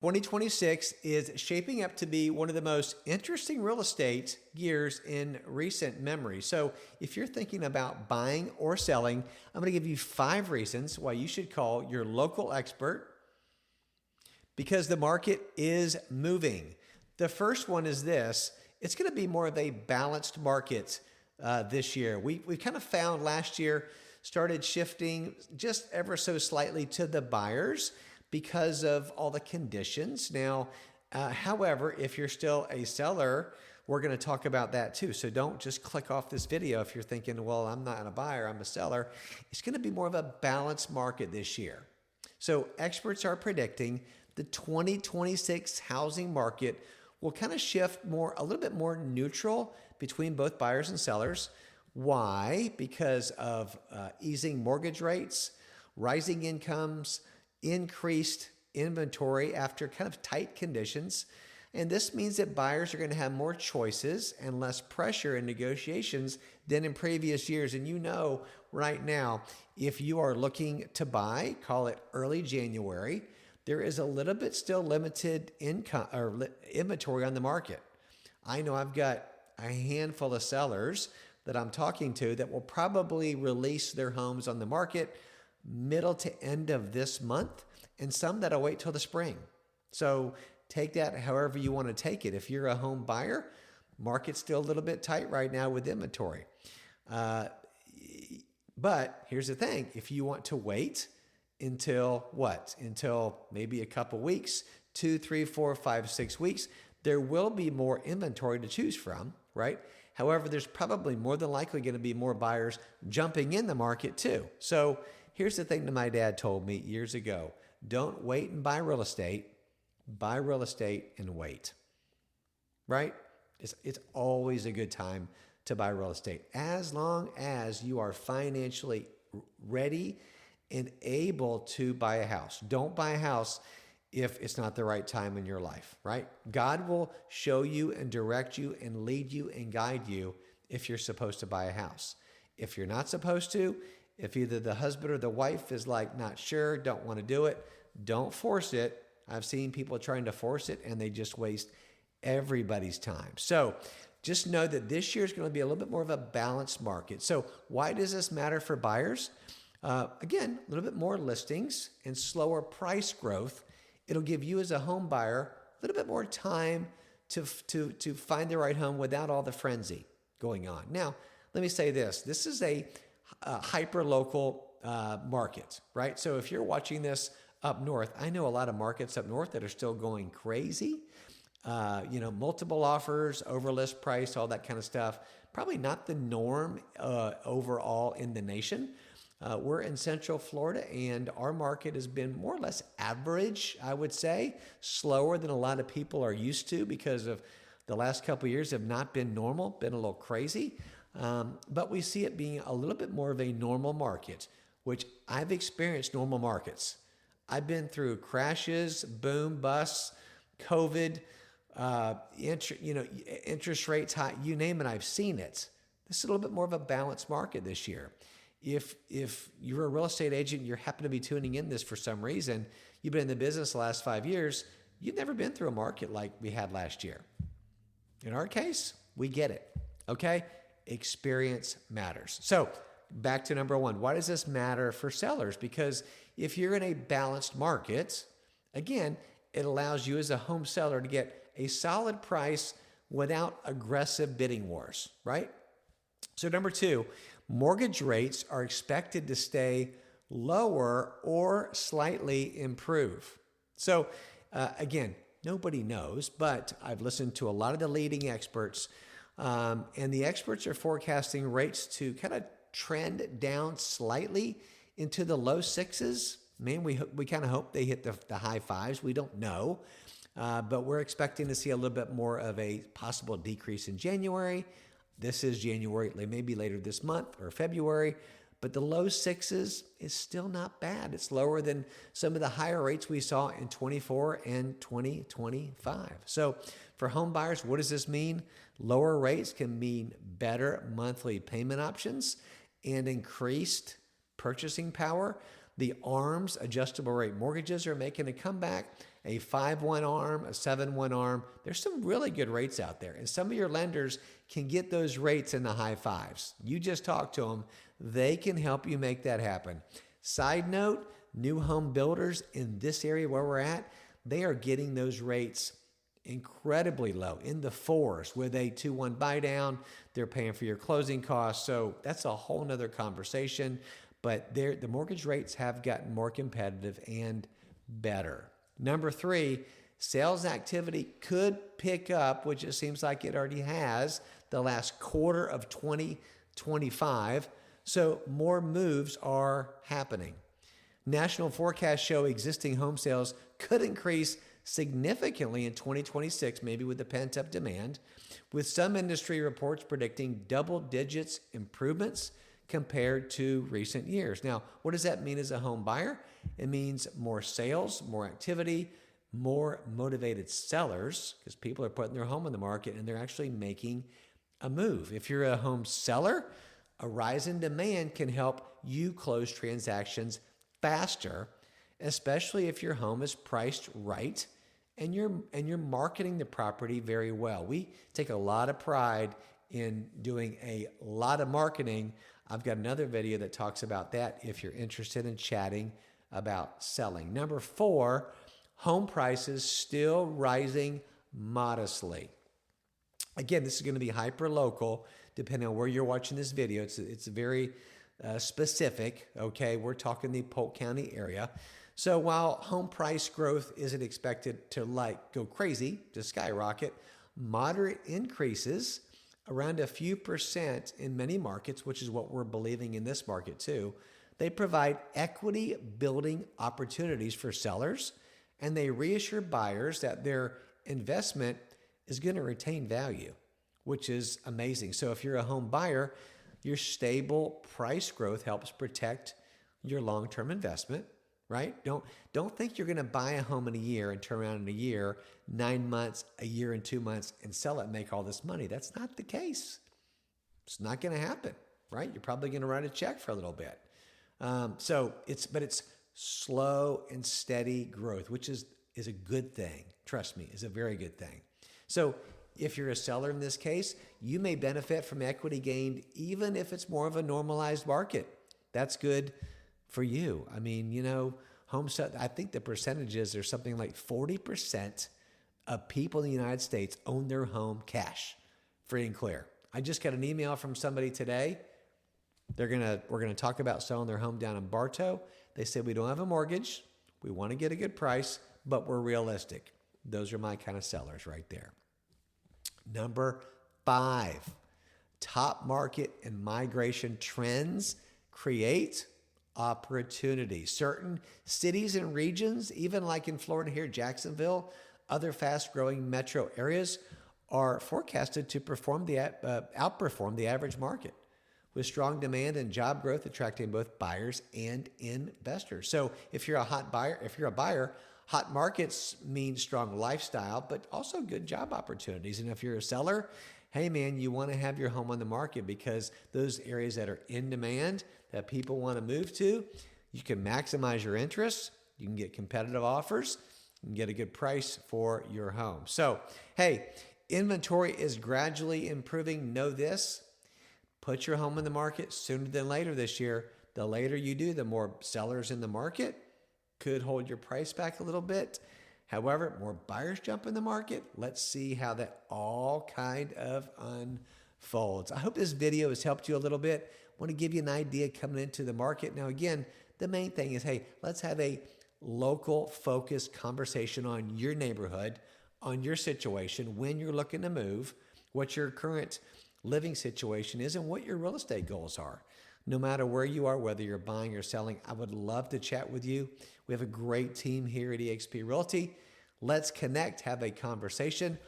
2026 is shaping up to be one of the most interesting real estate years in recent memory. So, if you're thinking about buying or selling, I'm going to give you 5 reasons why you should call your local expert because the market is moving. The first one is this: it's going to be more of a balanced market this year. We kind of found last year started shifting just ever so slightly to the buyers because of all the conditions. Now, however, if you're still a seller, we're going to talk about that too. So don't just click off this video if you're thinking, well, I'm not a buyer, I'm a seller. It's going to be more of a balanced market this year. So experts are predicting the 2026 housing market will kind of shift a little bit more neutral between both buyers and sellers. Why? Because of easing mortgage rates, rising incomes, increased inventory after kind of tight conditions. And this means that buyers are going to have more choices and less pressure in negotiations than in previous years. And you know, right now, if you are looking to buy, call it early January, there is a little bit still limited income or inventory on the market. I know I've got a handful of sellers that I'm talking to that will probably release their homes on the market middle to end of this month, and some that'll wait till the spring. So take that however you want to take it. If you're a home buyer, market's still a little bit tight right now with inventory. But here's the thing: if you want to wait until what? Until maybe a couple weeks, 2, 3, 4, 5, 6 weeks, there will be more inventory to choose from, right? However, there's probably more than likely going to be more buyers jumping in the market too. So here's the thing that my dad told me years ago: don't wait and buy real estate and wait, right? It's always a good time to buy real estate as long as you are financially ready and able to buy a house. Don't buy a house if it's not the right time in your life, right? God will show you and direct you and lead you and guide you if you're supposed to buy a house. If you're not supposed to, if either the husband or the wife is like not sure, don't want to do it, don't force it. I've seen people trying to force it and they just waste everybody's time. So just know that this year is going to be a little bit more of a balanced market. So why does this matter for buyers? Again, a little bit more listings and slower price growth. It'll give you as a home buyer a little bit more time to find the right home without all the frenzy going on. Now, let me say this. This is a hyper-local market, right? So if you're watching this up north, I know a lot of markets up north that are still going crazy. Multiple offers, over list price, all that kind of stuff. Probably not the norm overall in the nation. We're in Central Florida, and our market has been more or less average, I would say, slower than a lot of people are used to because of the last couple of years have not been normal, been a little crazy. But we see it being a little bit more of a normal market, which I've experienced normal markets. I've been through crashes, boom, busts, COVID, interest rates high, you name it, I've seen it. This is a little bit more of a balanced market this year. If you're a real estate agent, you happen to be tuning in this for some reason, you've been in the business the last 5 years, you've never been through a market like we had last year. In our case, we get it, okay? Experience matters. So back to number one, why does this matter for sellers? Because if you're in a balanced market, again, it allows you as a home seller to get a solid price without aggressive bidding wars, right? So number two, mortgage rates are expected to stay lower or slightly improve. So again, nobody knows, but I've listened to a lot of the leading experts, and the experts are forecasting rates to kind of trend down slightly into the low sixes. Man, we kind of hope they hit the high fives. We don't know, but we're expecting to see a little bit more of a possible decrease in January. This is January, maybe later this month or February, but the low sixes is still not bad. It's lower than some of the higher rates we saw in 24 and 2025. So for home buyers, what does this mean? Lower rates can mean better monthly payment options and increased purchasing power. The ARMs, adjustable rate mortgages, are making a comeback. a 5-1 ARM, a 7-1 ARM. There's some really good rates out there. And some of your lenders can get those rates in the high fives. You just talk to them. They can help you make that happen. Side note, new home builders in this area where we're at, they are getting those rates incredibly low, in the 4s, with a 2-1 buy down. They're paying for your closing costs. So that's a whole nother conversation. But the mortgage rates have gotten more competitive and better. Number 3, sales activity could pick up, which it seems like it already has, the last quarter of 2025. So more moves are happening. National forecasts show existing home sales could increase significantly in 2026, maybe with the pent-up demand, with some industry reports predicting double digits improvements compared to recent years. Now, what does that mean as a home buyer? It means more sales, more activity, more motivated sellers, because people are putting their home on the market and they're actually making a move. If you're a home seller, a rise in demand can help you close transactions faster, especially if your home is priced right and you're marketing the property very well. We take a lot of pride in doing a lot of marketing. I've got another video that talks about that if you're interested in chatting about selling. Number 4, home prices still rising modestly. Again, this is going to be hyper local depending on where you're watching this video. It's very specific. Okay, we're talking the Polk County area. So while home price growth isn't expected to go crazy, to skyrocket, moderate increases around a few percent in many markets, which is what we're believing in this market too. They provide equity building opportunities for sellers, and they reassure buyers that their investment is going to retain value, which is amazing. So if you're a home buyer, your stable price growth helps protect your long-term investment, right? Don't think you're going to buy a home in a year and turn around in a year, 9 months, a year and 2 months, and sell it and make all this money. That's not the case. It's not going to happen, right? You're probably going to write a check for a little bit. But it's slow and steady growth, which is a good thing. Trust me, is a very good thing. So if you're a seller in this case, you may benefit from equity gained even if it's more of a normalized market. That's good for you. I mean, I think the percentages are something like 40% of people in the United States own their home cash, free and clear. I just got an email from somebody today. We're gonna talk about selling their home down in Bartow. They said, we don't have a mortgage. We want to get a good price, but we're realistic. Those are my kind of sellers right there. Number 5, top market and migration trends create opportunities. Certain cities and regions, even like in Florida here, Jacksonville, other fast-growing metro areas are forecasted to outperform the average market, with strong demand and job growth attracting both buyers and investors. So if you're a buyer, hot markets mean strong lifestyle, but also good job opportunities. And if you're a seller, hey man, you want to have your home on the market because those areas that are in demand that people want to move to, you can maximize your interest. You can get competitive offers and get a good price for your home. So, hey, inventory is gradually improving. Know this. Put your home in the market sooner than later this year. The later you do, the more sellers in the market. Could hold your price back a little bit. However, more buyers jump in the market. Let's see how that all kind of unfolds. I hope this video has helped you a little bit. I want to give you an idea coming into the market. Now, again, the main thing is, hey, let's have a local focused conversation on your neighborhood, on your situation, when you're looking to move, what your current living situation is, and what your real estate goals are. No matter where you are, whether you're buying or selling, I would love to chat with you. We have a great team here at eXp Realty. Let's connect, have a conversation.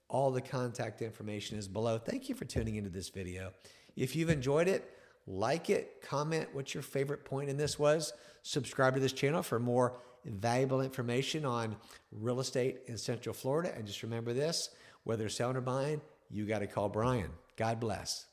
All the contact information is below. Thank you for tuning into this video. If you've enjoyed it, like it, comment what your favorite point in this was. Subscribe to this channel for more valuable information on real estate in Central Florida. And just remember this, whether selling or buying, you got to call Brian. God bless.